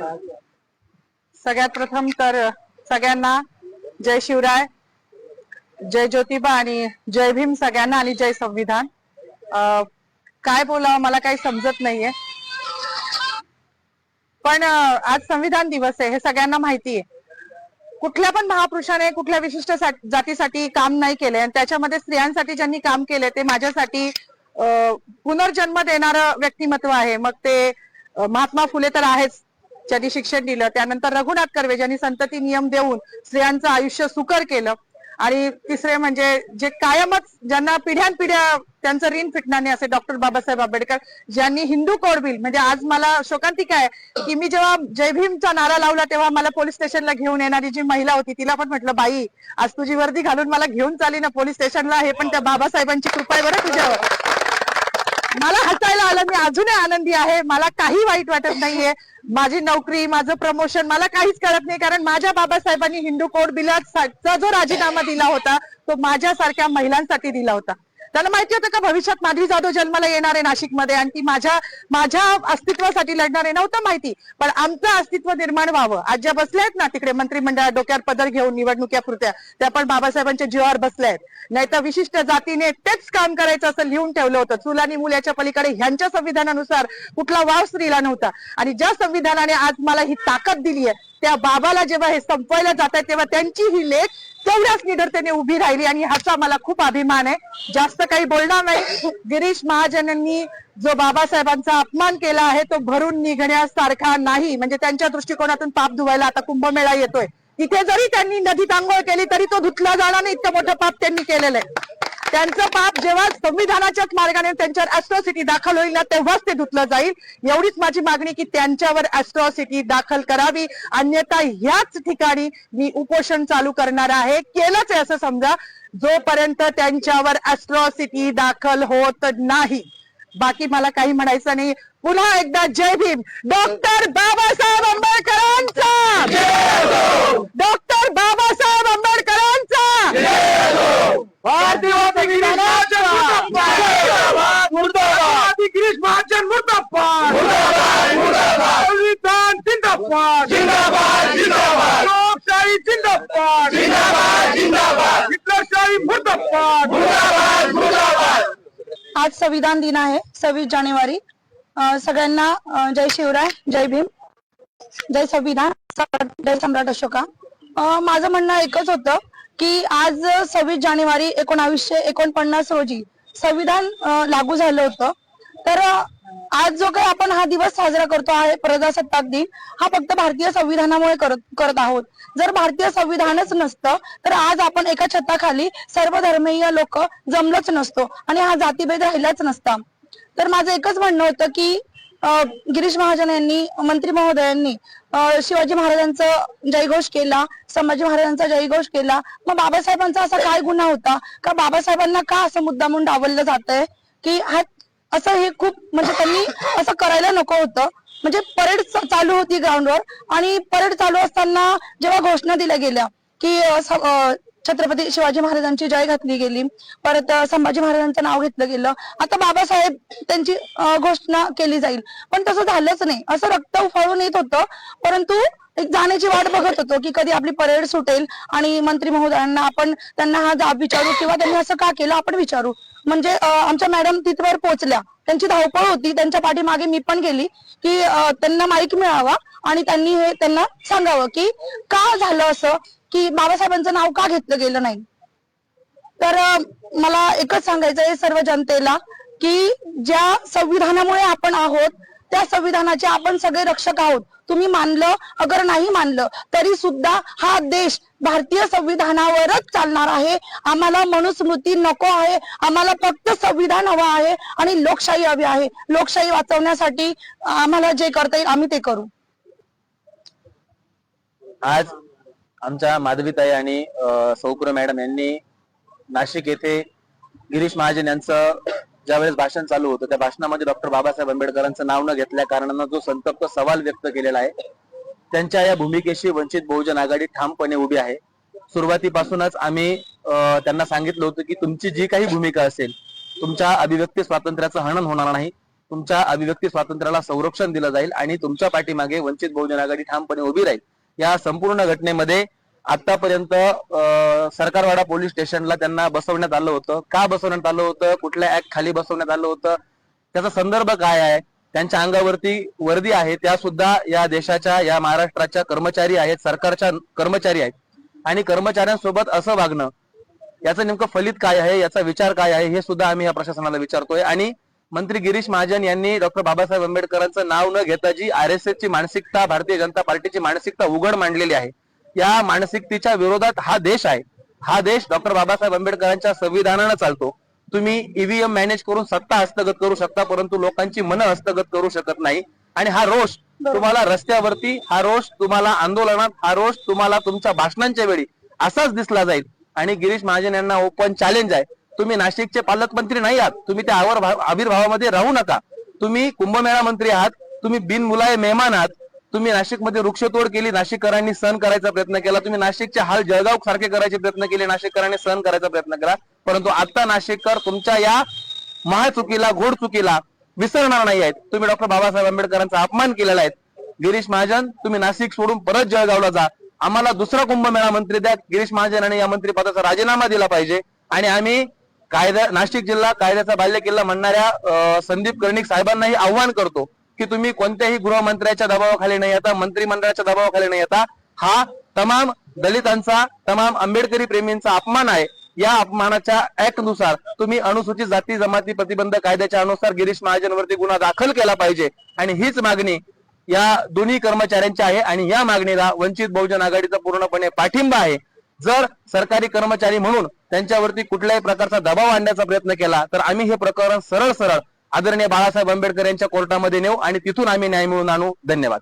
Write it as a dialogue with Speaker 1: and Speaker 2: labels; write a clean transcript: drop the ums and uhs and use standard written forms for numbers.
Speaker 1: सगळ्यात प्रथम तर सगळ्यांना जय शिवराय, जय ज्योतिबा आणि जय भीम सगळ्यांना आणि जय संविधान. काय बोलावं मला काही समजत नाहीये, पण आज संविधान दिवस आहे हे सगळ्यांना माहिती आहे. कुठल्या पण महापुरुषाने कुठल्या विशिष्ट जातीसाठी काम नाही केले आणि त्याच्यामध्ये स्त्रियांसाठी ज्यांनी काम केले ते माझ्यासाठी पुनर्जन्म देणारं व्यक्तिमत्व आहे. मग ते महात्मा फुले तर आहेच, ज्यांनी शिक्षण दिलं. त्यानंतर रघुनाथ कर्वे ज्यांनी संतती नियम देऊन स्त्रियांचं आयुष्य सुकर केलं. आणि तिसरे म्हणजे जे कायमच ज्यांना पिढ्यानपिढ्या त्यांचं ऋण फिटणार नाही असे डॉक्टर बाबासाहेब आंबेडकर, ज्यांनी हिंदू कोड बिल, म्हणजे आज मला शोकांतिका आहे की मी जेव्हा जय भीमचा नारा लावला तेव्हा मला पोलीस स्टेशनला घेऊन येणारी जी महिला होती तिला पण म्हटलं, बाई आज तुझी वर्दी घालून मला घेऊन चाली ना पोलीस स्टेशनला, हे पण त्या बाबासाहेबांची कृपा आहे बरं तुझ्यावर. मला हसायला आलं, मी अजूनही आनंदी आहे, मला काही वाईट वाटत नाहीये. माझी नोकरी, माझं प्रमोशन मला काहीच कळत नाही, कारण माझ्या बाबासाहेबांनी हिंदू कोड बिलाचा जो राजीनामा दिला होता तो माझ्यासारख्या महिलांसाठी दिला होता. त्यांना माहिती होतं का भविष्यात माधवी जाधव जन्माला येणार आहे नाशिकमध्ये आणि ती माझ्या अस्तित्वासाठी लढणार आहे, नव्हतं माहिती. पण आमचं अस्तित्व निर्माण व्हावं. आज ज्या बसल्या आहेत ना तिकडे मंत्रिमंडळात डोक्यावर पदर घेऊन निवडणुक्या पुरत्या, त्या पण बाबासाहेबांच्या जीवावर बसल्या आहेत. नाही तर विशिष्ट जातीने तेच काम करायचं असं लिहून ठेवलं होतं. चूल आणि मूल याच्या पलीकडे ह्यांच्या संविधानानुसार कुठला वाव स्त्रीला नव्हता. आणि ज्या संविधानाने आज मला ही ताकद दिली आहे त्या बाबाला जेव्हा हे संपवायला जात आहे तेव्हा त्यांची ही लेख तेवढ्याच निडरतेने उभी राहिली आणि ह्याचा मला खूप अभिमान आहे. जास्त काही बोलणार नाही. गिरीश महाजनांनी जो बाबासाहेबांचा अपमान केला आहे तो भरून निघण्यासारखा नाही. म्हणजे त्यांच्या दृष्टिकोनातून पाप धुवायला आता कुंभमेळा येतोय, तिथे जरी त्यांनी नदीत आंघोळ केली तरी तो धुतला जाणार नाही, इतकं मोठं पाप त्यांनी केलेलं आहे. त्यांचं पाप जेव्हा संविधानाच्याच मार्गाने त्यांच्यावर ॲट्रॉसिटी दाखल होईल ना तेव्हाच ते धुतलं जाईल. एवढीच माझी मागणी की त्यांच्यावर ॲट्रॉसिटी दाखल करावी, अन्यथा ह्याच ठिकाणी मी उपोषण चालू करणार आहे. केलंच आहे असं समजा, जोपर्यंत त्यांच्यावर ॲट्रॉसिटी दाखल होत नाही. बाकी मला काही म्हणायचं नाही. पुन्हा एकदा जय भीम. डॉक्टर बाबासाहेब आंबेडकरांचा, डॉक्टर बाबासाहेब आंबेडकरांचा, भारतीय गिरीश महाजन मुर्दाबाद, संविधान जिंदाबाद, लोकशाही जिंदाबाद, हिटलरशाही मुर्दाबाद.
Speaker 2: आज संविधान दिन आहे, 26 जानेवारी. सगळ्यांना जय शिवराय, जय भीम, जय संविधान, जय सम्राट अशोका. माझं म्हणणं एकच होतं की आज 26 जानेवारी 1949 रोजी संविधान लागू झालं होतं. तर आज जो काही आपण हा दिवस साजरा करतो आहे प्रजासत्ताक दिन, हा फक्त भारतीय संविधानामुळे करत आहोत. जर भारतीय संविधानच नसतं तर आज आपण एका छताखाली सर्व धर्मीय लोक जमलोच नसतो आणि हा जातीभेद राहिलाच नसता. तर माझं एकच म्हणणं होतं की गिरीश महाजन यांनी, मंत्री महोदयांनी शिवाजी महाराजांचा जयघोष केला, संभाजी महाराजांचा जयघोष केला. मग बाबासाहेबांचा असा काय गुन्हा होता का बाबासाहेबांना का असं मुद्दामून डावललं जात आहे की हा असं, हे खूप म्हणजे त्यांनी असं करायला नको होतं. म्हणजे परेड चालू होती ग्राउंडवर आणि परेड चालू असताना जेव्हा घोषणा दिल्या गेल्या की छत्रपती शिवाजी महाराजांची जय घातली गेली, परत संभाजी महाराजांचं नाव घेतलं गेलं, आता बाबासाहेब त्यांची घोषणा केली जाईल, पण तसं झालंच नाही. असं रक्त उफाळून येत होतं, परंतु एक जाण्याची वाट बघत होतो की कधी आपली परेड सुटेल आणि मंत्री महोदयांना आपण त्यांना हा जाब विचारू किंवा त्यांनी असं का केलं आपण विचारू. म्हणजे आमच्या मॅडम तिथवर पोहोचल्या, त्यांची धावपळ होती, त्यांच्या पाठीमागे मी पण गेली की त्यांना माईक मिळावा आणि त्यांनी हे त्यांना सांगावं की का झालं असं, की बाबासाहेबांचं नाव का घेतलं गेलं नाही. तर मला एकच सांगायचं आहे सर्व जनतेला की ज्या संविधानामुळे आपण आहोत त्या संविधानाचे आपण सगळे रक्षक आहोत. तुम्ही मानलं अगर नाही मानलं तरी सुद्धा हा देश भारतीय संविधानावरच चालणार आहे. आम्हाला मनुस्मृती नको आहे, आम्हाला फक्त संविधान हवं आहे आणि लोकशाही हवी आहे. लोकशाही वाचवण्यासाठी आम्हाला जे करता येईल आम्ही ते करू.
Speaker 3: आज आमच्या माधवीताई आणि सौपुरे मॅडम यांनी नाशिक येथे गिरीश महाजन यांचं ज्यावेळेस भाषण चालू होतं त्या भाषणामध्ये डॉक्टर बाबासाहेब आंबेडकरांचं नाव न घेतल्या कारणानं जो संतप्त सवाल व्यक्त केलेला आहे, त्यांच्या या भूमिकेशी वंचित बहुजन आघाडी ठामपणे उभी आहे. सुरुवातीपासूनच आम्ही त्यांना सांगितलं होतं की तुमची जी काही भूमिका असेल, तुमच्या अभिव्यक्ती स्वातंत्र्याचं हनन होणार नाही, तुमच्या अभिव्यक्ती स्वातंत्र्याला संरक्षण दिलं जाईल आणि तुमच्या पाठीमागे वंचित बहुजन आघाडी ठामपणे उभी राहील. या संपूर्ण घटनेमध्ये आतापर्यंत सरकारवाडा पोलीस स्टेशनला त्यांना बसवण्यात आलं होतं. का बसवण्यात आलं होतं, कुठल्या ऍक्ट खाली बसवण्यात आलं होतं, त्याचा संदर्भ काय आहे, त्यांच्या अंगावरती वर्दी आहे, त्या सुद्धा या देशाच्या, या महाराष्ट्राच्या कर्मचारी आहेत, सरकारच्या कर्मचारी आहेत. आणि कर्मचाऱ्यांसोबत असं वागणं, याचं नेमकं फलित काय आहे, याचा विचार काय आहे, हे सुद्धा आम्ही या प्रशासनाला विचारतोय. आणि मंत्री गिरीश महाजन यांनी डॉक्टर बाबासाहेब आंबेडकरांचं नाव न घेता जी RSS ची मानसिकता, भारतीय जनता पार्टीची मानसिकता उघड मांडलेली आहे, या मानसिकतेच्या विरोधात हा देश आहे. हा देश डॉक्टर बाबासाहेब आंबेडकरांच्या संविधानानं चालतो. तुम्ही EVM मॅनेज करून सत्ता हस्तगत करू शकता, परंतु लोकांची मनं हस्तगत करू शकत नाही. आणि हा रोष तुम्हाला रस्त्यावरती, हा रोष तुम्हाला आंदोलनात, हा रोष तुम्हाला तुमच्या भाषणांच्या वेळी असाच दिसला जाईल. आणि गिरीश महाजन यांना ओपन चॅलेंज आहे, तुम्ही नाशिकचे पालकमंत्री नाही आहात, तुम्ही त्या आविर्भावामध्ये राहू नका. तुम्ही कुंभमेळा मंत्री आहात, तुम्ही बिनमुलाये मेहमान आहात. तुम्ही नाशिकमध्ये वृक्षतोड केली, नाशिककरांनी सहन करायचा प्रयत्न केला. तुम्ही नाशिकचे हाल जळगाव सारखे करायचे प्रयत्न केले, नाशिककरांनी सहन करायचा प्रयत्न केला. परंतु आता नाशिककर तुमच्या या महाचुकीला, घोड चुकीला विसरणार नाही आहेत. तुम्ही डॉक्टर बाबासाहेब आंबेडकरांचा अपमान केलेला आहे. गिरीश महाजन, तुम्ही नाशिक सोडून परत जळगावला जा. आम्हाला दुसरा कुंभमेळा मंत्री द्या. गिरीश महाजन यांनी या मंत्रिपदाचा राजीनामा दिला पाहिजे. आणि आम्ही नाशिक जिल्हा कायद्याचा बालेकिल्ला म्हणणाऱ्या संदीप कर्णिक साहेबांनाही आव्हान करतो की तुम्ही कोणत्याही गृहमंत्र्याच्या दबावाखाली नाही येता, मंत्रिमंडळाच्या दबावाखाली नाही येता. हा तमाम दलितांचा, तमाम आंबेडकरी प्रेमींचा अपमान आहे. या अपमानाच्या ऍक्ट नुसार तुम्ही अनुसूचित जाती जमाती प्रतिबंध कायद्याच्या अनुसार गिरीश महाजनवरती गुन्हा दाखल केला पाहिजे. आणि हीच मागणी या दोन्ही कर्मचाऱ्यांची आहे. आणि या मागणीला वंचित बहुजन आघाडीचा पूर्णपणे पाठिंबा आहे. जर सरकारी कर्मचारी म्हणून त्यांच्यावरती कुठल्याही प्रकारचा दबाव आणण्याचा प्रयत्न केला तर आम्ही हे प्रकरण सरळ आदरणीय बाळासाहेब आंबेडकर यांच्या कोर्टामध्ये नेऊ आणि तिथून आम्ही न्याय मिळवून आणू. धन्यवाद.